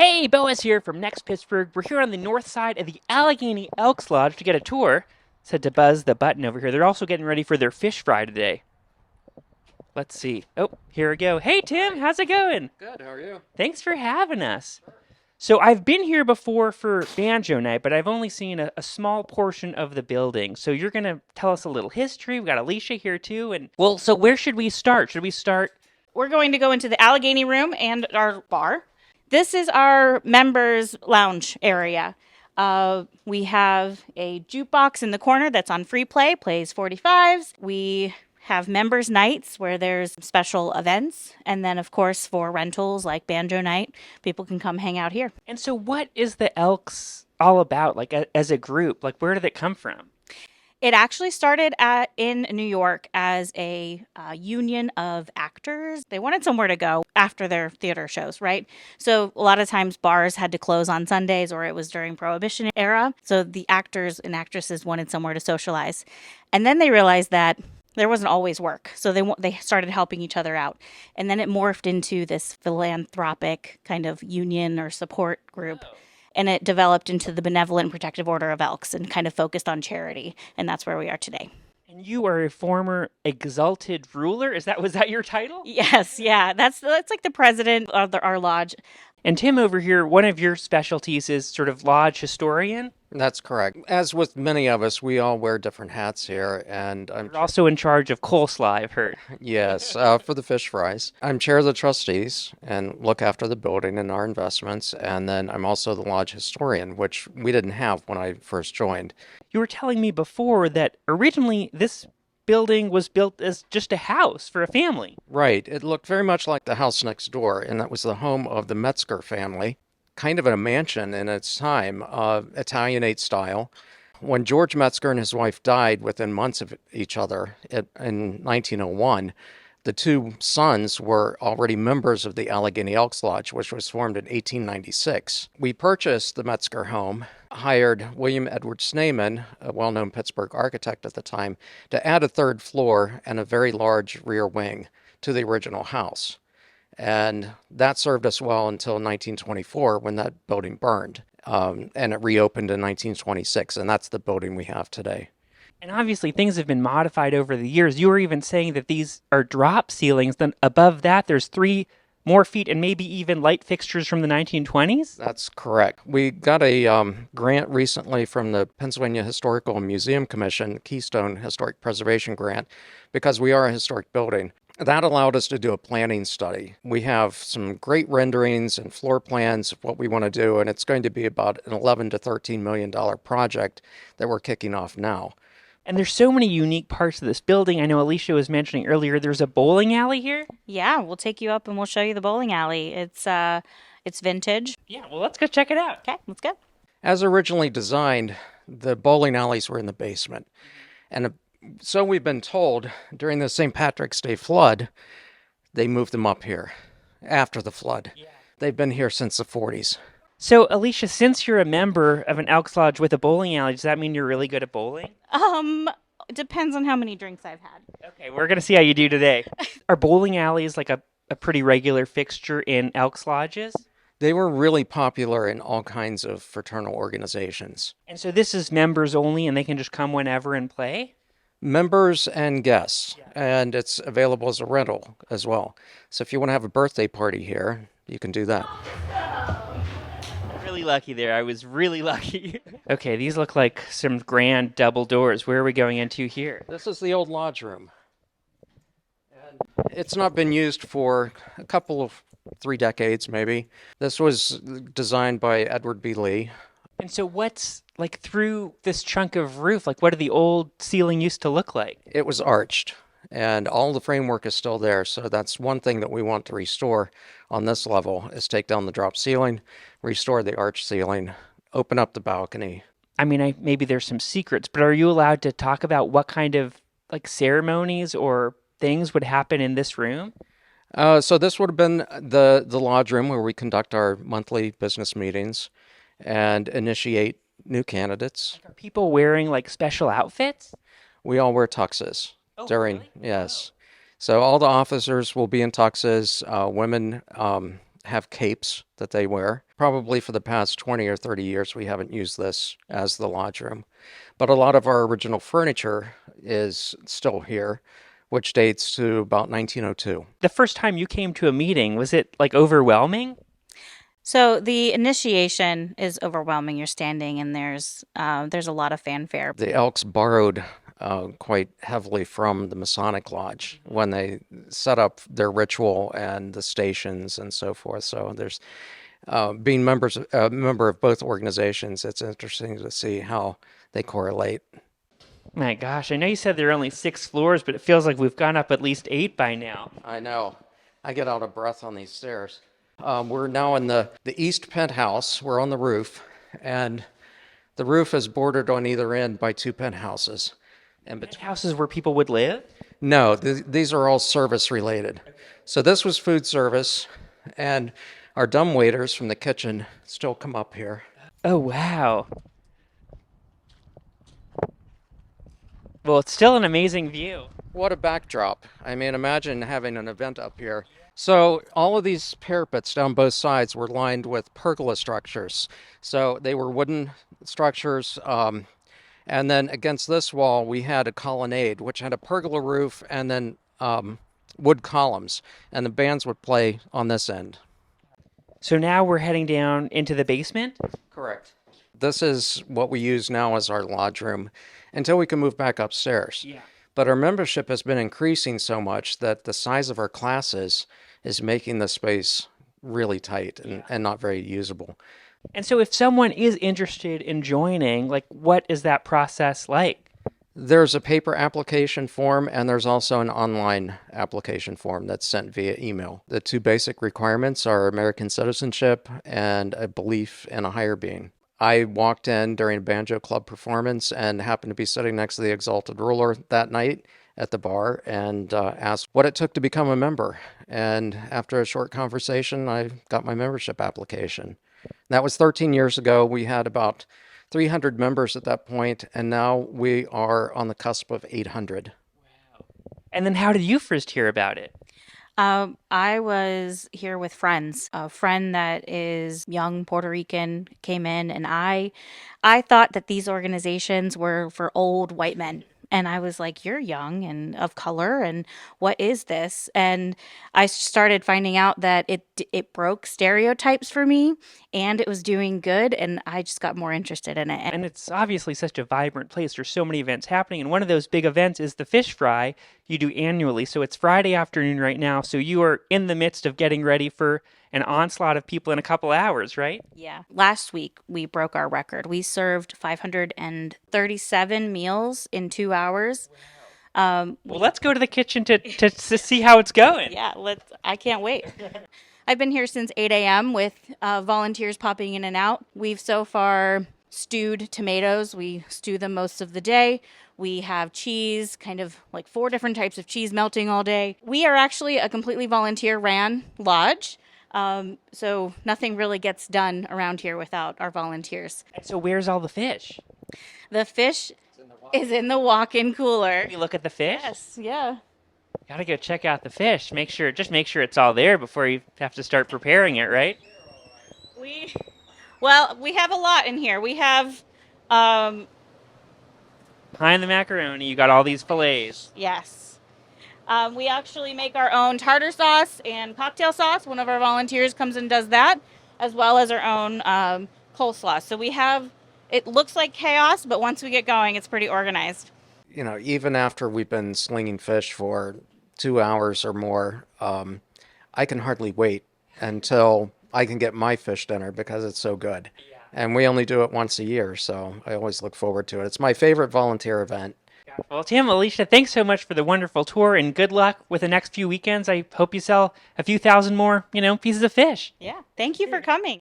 Hey, Boaz here from Next Pittsburgh. We're here on the north side of the Allegheny Elks Lodge to get a tour. Said to buzz the button over here. They're also getting ready for their fish fry today. Let's see. Oh, here we go. Hey, Tim, how's it going? Good, how are you? Thanks for having us. So I've been here before for banjo night, but I've only seen a small portion of the building. So you're going to tell us a little history. We've got Alicia here too. And well, so where should we start? Should we start? We're going to go into the Allegheny room and our bar. This is our members' lounge area. We have a jukebox in the corner that's on free play, plays 45s. We have members' nights where there's special events. And then, of course, for rentals like banjo night, people can come hang out here. And so what is the Elks all about, like as a group? Like where did it come from? It actually started in New York as a union of actors. They wanted somewhere to go after their theater shows, right? So a lot of times bars had to close on Sundays or it was during Prohibition era. So the actors and actresses wanted somewhere to socialize. And then they realized that there wasn't always work. So they started helping each other out. And then it morphed into this philanthropic kind of union or support group. And it developed into the Benevolent Protective Order of Elks and kind of focused on charity. And that's where we are today. And you are a former exalted ruler? Was that your title? Yes, yeah. That's like the president of our lodge. And Tim over here, one of your specialties is sort of lodge historian. That's correct. As with many of us, we all wear different hats here, and You're also in charge of coleslaw, I've heard. yes, for the fish fries. I'm chair of the trustees and look after the building and our investments, and then I'm also the lodge historian, which we didn't have when I first joined. You were telling me before that originally this building was built as just a house for a family. Right. It looked very much like the house next door, and that was the home of the Metzger family. Kind of a mansion in its time, Italianate style. When George Metzger and his wife died within months of each other in 1901, the two sons were already members of the Allegheny Elks Lodge, which was formed in 1896. We purchased the Metzger home, hired William Edward Snayman, a well-known Pittsburgh architect at the time, to add a third floor and a very large rear wing to the original house. And that served us well until 1924 when that building burned. And it reopened in 1926, and that's the building we have today. And obviously things have been modified over the years. You were even saying that these are drop ceilings. Then above that, there's 3 more feet and maybe even light fixtures from the 1920s? That's correct. We got a grant recently from the Pennsylvania Historical and Museum Commission, Keystone Historic Preservation Grant, because we are a historic building. That allowed us to do a planning study. We have some great renderings and floor plans of what we want to do, and it's going to be about an $11 to $13 million project that we're kicking off now. And there's so many unique parts of this building. I know Alicia was mentioning earlier there's a bowling alley here. Yeah, we'll take you up and we'll show you the bowling alley. It's vintage. Yeah, well, let's go check it out. Okay, let's go. As originally designed, the bowling alleys were in the basement. And so we've been told during the St. Patrick's Day flood, they moved them up here after the flood. Yeah. They've been here since the 40s. So, Alicia, since you're a member of an Elks Lodge with a bowling alley, does that mean you're really good at bowling? It depends on how many drinks I've had. Okay, we're going to see how you do today. Are bowling alleys like a pretty regular fixture in Elks Lodges? They were really popular in all kinds of fraternal organizations. And so this is members only and they can just come whenever and play? Members and guests, and it's available as a rental as well. So if you want to have a birthday party here, you can do that. Really lucky there. I was really lucky. Okay, these look like some grand double doors. Where are we going into here? This is the old lodge room. And it's not been used for a couple of 3 decades, maybe. This was designed by Edward B. Lee. And so what's, like, through this chunk of roof, like, what did the old ceiling used to look like? It was arched, and all the framework is still there, so that's one thing that we want to restore on this level, is take down the drop ceiling, restore the arch ceiling, open up the balcony. I mean, maybe there's some secrets, but are you allowed to talk about what kind of, like, ceremonies or things would happen in this room? So this would have been the lodge room where we conduct our monthly business meetings and initiate new candidates. Are people wearing, like, special outfits? We all wear tuxes during, really? yes. So all the officers will be in tuxes. Women have capes that they wear. Probably for the past 20 or 30 years, we haven't used this as the lodge room. But a lot of our original furniture is still here, which dates to about 1902. The first time you came to a meeting, was it like overwhelming? So the initiation is overwhelming. You're standing, and there's a lot of fanfare. The Elks borrowed quite heavily from the Masonic Lodge when they set up their ritual and the stations and so forth. So there's being a member of both organizations, it's interesting to see how they correlate. My gosh, I know you said there are only 6 floors, but it feels like we've gone up at least 8 by now. I know. I get out of breath on these stairs. We're now in the east penthouse. We're on the roof, and the roof is bordered on either end by 2 penthouses. And between Houses where people would live? No, these are all service related. So this was food service, and our dumb waiters from the kitchen still come up here. Oh, wow. Well, it's still an amazing view. What a backdrop. I mean, imagine having an event up here. So all of these parapets down both sides were lined with pergola structures. So they were wooden structures. And then against this wall, we had a colonnade, which had a pergola roof and then wood columns. And the bands would play on this end. So now we're heading down into the basement? Correct. This is what we use now as our lodge room until we can move back upstairs. Yeah. But our membership has been increasing so much that the size of our classes is making the space really tight and not very usable. And so if someone is interested in joining, like, what is that process like? There's a paper application form, and there's also an online application form that's sent via email. The 2 basic requirements are American citizenship and a belief in a higher being. I walked in during a banjo club performance and happened to be sitting next to the Exalted Ruler that night at the bar and asked what it took to become a member. And after a short conversation, I got my membership application. That was 13 years ago. We had about 300 members at that point, and now we are on the cusp of 800. And then how did you first hear about it? I was here with friends. A friend that is young Puerto Rican came in, and I thought that these organizations were for old white men. And I was like, "You're young and of color, and what is this?" And I started finding out that it broke stereotypes for me, and it was doing good, and I just got more interested in it. And it's obviously such a vibrant place. There's so many events happening. And one of those big events is the fish fry you do annually. So it's Friday afternoon right now. So you are in the midst of getting ready for an onslaught of people in a couple hours, right? Yeah. Last week, we broke our record. We served 537 meals in 2 hours. Well, let's go to the kitchen to see how it's going. Yeah, I can't wait. I've been here since 8 a.m. with volunteers popping in and out. We've so far stewed tomatoes. We stew them most of the day. We have cheese, kind of like 4 different types of cheese melting all day. We are actually a completely volunteer-ran lodge. So nothing really gets done around here without our volunteers. And so where's all the fish? The fish is in the walk-in cooler. You look at the fish? Yes, yeah. Gotta go check out the fish. Make sure it's all there before you have to start preparing it, right? We have a lot in here. We have, Behind the macaroni, you got all these fillets. yes. We actually make our own tartar sauce and cocktail sauce. One of our volunteers comes and does that, as well as our own coleslaw. So it looks like chaos, but once we get going, it's pretty organized. You know, even after we've been slinging fish for 2 hours or more, I can hardly wait until I can get my fish dinner because it's so good. Yeah. And we only do it once a year, so I always look forward to it. It's my favorite volunteer event. Well, Tim, Alicia, thanks so much for the wonderful tour, and good luck with the next few weekends. I hope you sell a few thousand more, pieces of fish. Yeah. Thank you for coming.